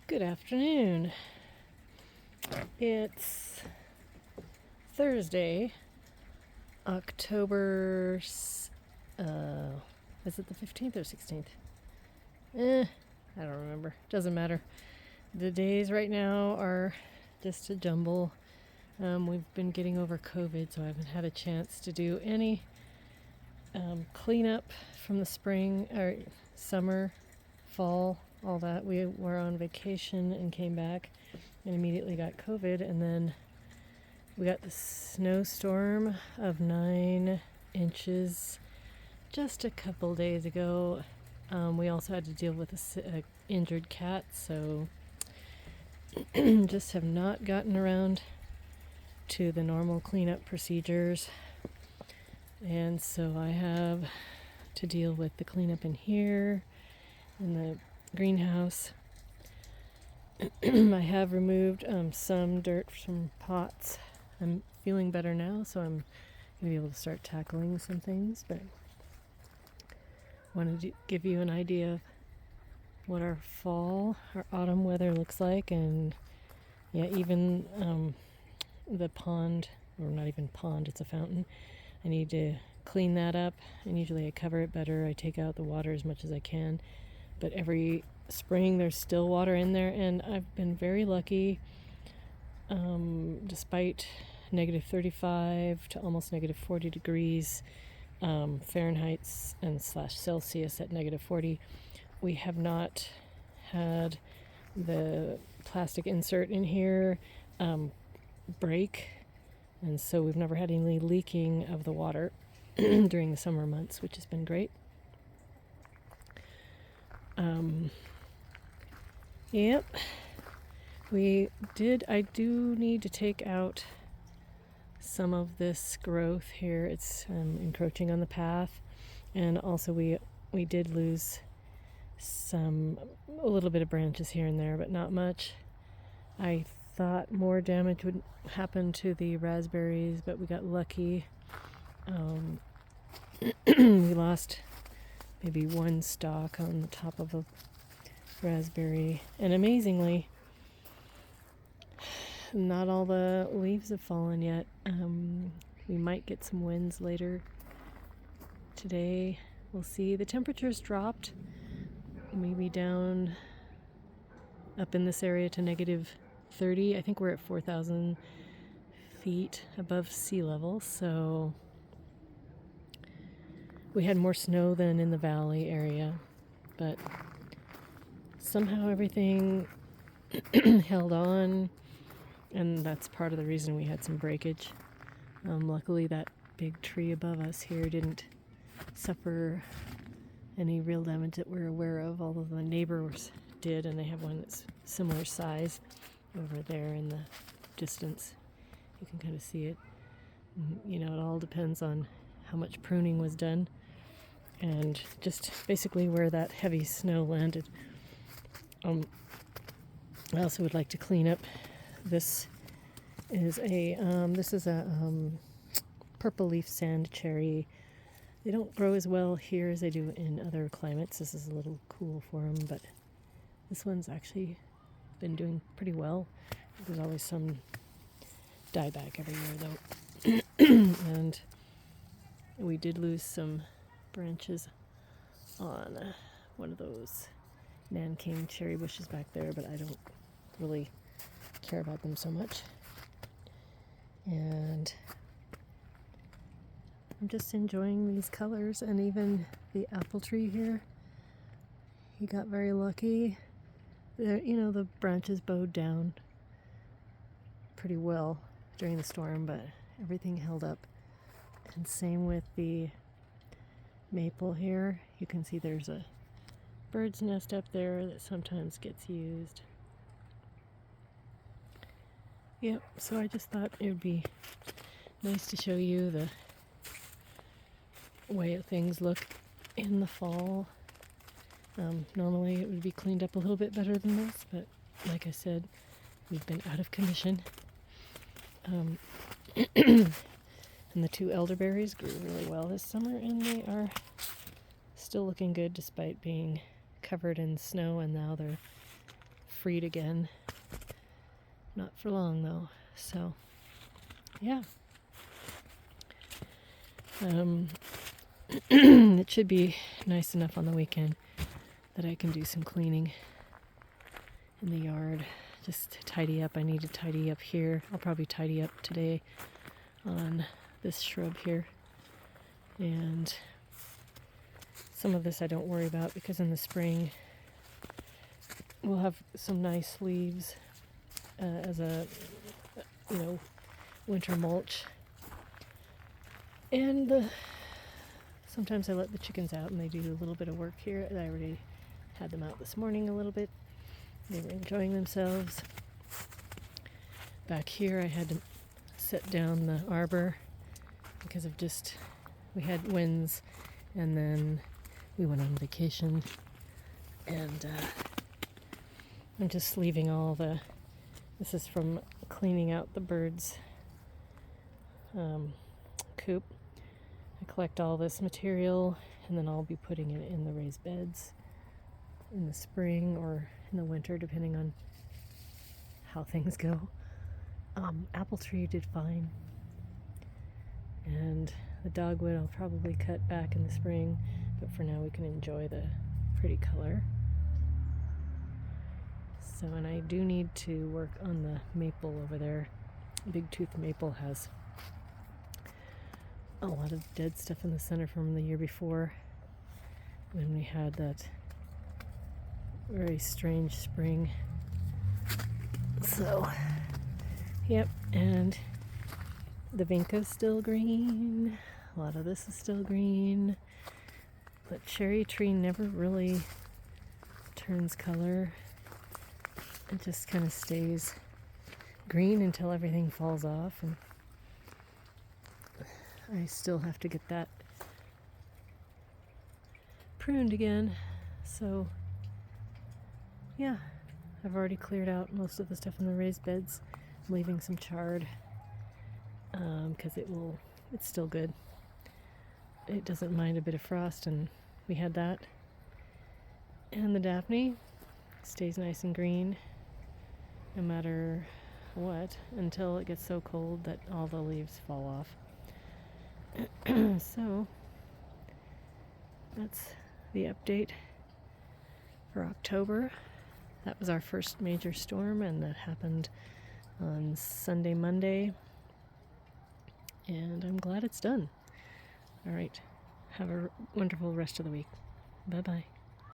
Good afternoon. It's Thursday, October. Is it the 15th or 16th? I don't remember. Doesn't matter. The days right now are just a jumble. We've been getting over COVID, so I haven't had a chance to do any cleanup from the spring or summer, fall, all that. We were on vacation and came back and immediately got COVID, and then we got the snowstorm of 9 inches just a couple days ago. We also had to deal with a injured cat, so just have not gotten around to the normal cleanup procedures. And so I have to deal with the cleanup in here, in the greenhouse. I have removed some dirt from pots. I'm feeling better now, so I'm going to be able to start tackling some things, but wanted to give you an idea of what our autumn weather looks like. And yeah, even the pond, or not even pond, it's a fountain. I need to clean that up, and usually I cover it better. I take out the water as much as I can, but every spring there's still water in there, and I've been very lucky. Despite negative 35 to almost negative 40 degrees Fahrenheit and /Celsius at negative 40, we have not had the plastic insert in here break, and so we've never had any leaking of the water during the summer months, which has been great. Yep. I do need to take out some of this growth here. It's encroaching on the path, and also we did lose a little bit of branches here and there, but not much. I thought more damage would happen to the raspberries, but we got lucky. We lost maybe one stalk on the top of a raspberry, and amazingly, not all the leaves have fallen yet. We might get some winds later today. We'll see. The temperature's dropped, maybe down up in this area to negative 30. I think we're at 4,000 feet above sea level, so we had more snow than in the valley area, but somehow everything held on, and that's part of the reason we had some breakage. Luckily, that big tree above us here didn't suffer any real damage that we're aware of, although the neighbors did, and they have one that's similar size over there in the distance. You can kind of see it. It all depends on how much pruning was done and just basically where that heavy snow landed. I also would like to clean up. This is a purple leaf sand cherry. They don't grow as well here as they do in other climates. This is a little cool for them, but this one's actually been doing pretty well. There's always some dieback every year, though. And we did lose some branches on one of those Nanking cherry bushes back there, but I don't really care about them so much. And I'm just enjoying these colors, and even the apple tree here, he got very lucky. The branches bowed down pretty well during the storm, but everything held up. And same with the maple here. You can see there's a bird's nest up there that sometimes gets used. Yep, so I just thought it would be nice to show you the way things look in the fall. Normally it would be cleaned up a little bit better than this, but like I said, we've been out of commission. And the 2 elderberries grew really well this summer, and they are still looking good despite being covered in snow, and now they're freed again. Not for long though. So, yeah. It should be nice enough on the weekend that I can do some cleaning in the yard. Just tidy up. I need to tidy up here. I'll probably tidy up today on this shrub here. And some of this I don't worry about because in the spring we'll have some nice leaves as a, winter mulch. And sometimes I let the chickens out and they do a little bit of work here. I already had them out this morning a little bit. They were enjoying themselves. Back here I had to set down the arbor because of we had winds, and then we went on vacation, and I'm just leaving this is from cleaning out the birds' coop. I collect all this material and then I'll be putting it in the raised beds in the spring or in the winter, depending on how things go. Apple tree did fine, and the dogwood I'll probably cut back in the spring, but for now we can enjoy the pretty color. So, and I do need to work on the maple over there. Big tooth maple has a lot of dead stuff in the center from the year before when we had that very strange spring. So, yep, and the vinca's still green. A lot of this is still green. The cherry tree never really turns color. It just kind of stays green until everything falls off, and I still have to get that pruned again. So, yeah, I've already cleared out most of the stuff in the raised beds. I'm leaving some chard because it's still good. It doesn't mind a bit of frost, and we had that. And the Daphne stays nice and green no matter what until it gets so cold that all the leaves fall off. So that's the update for October. That was our first major storm, and that happened on Sunday, Monday, and I'm glad it's done. All right, have a wonderful rest of the week. Bye-bye.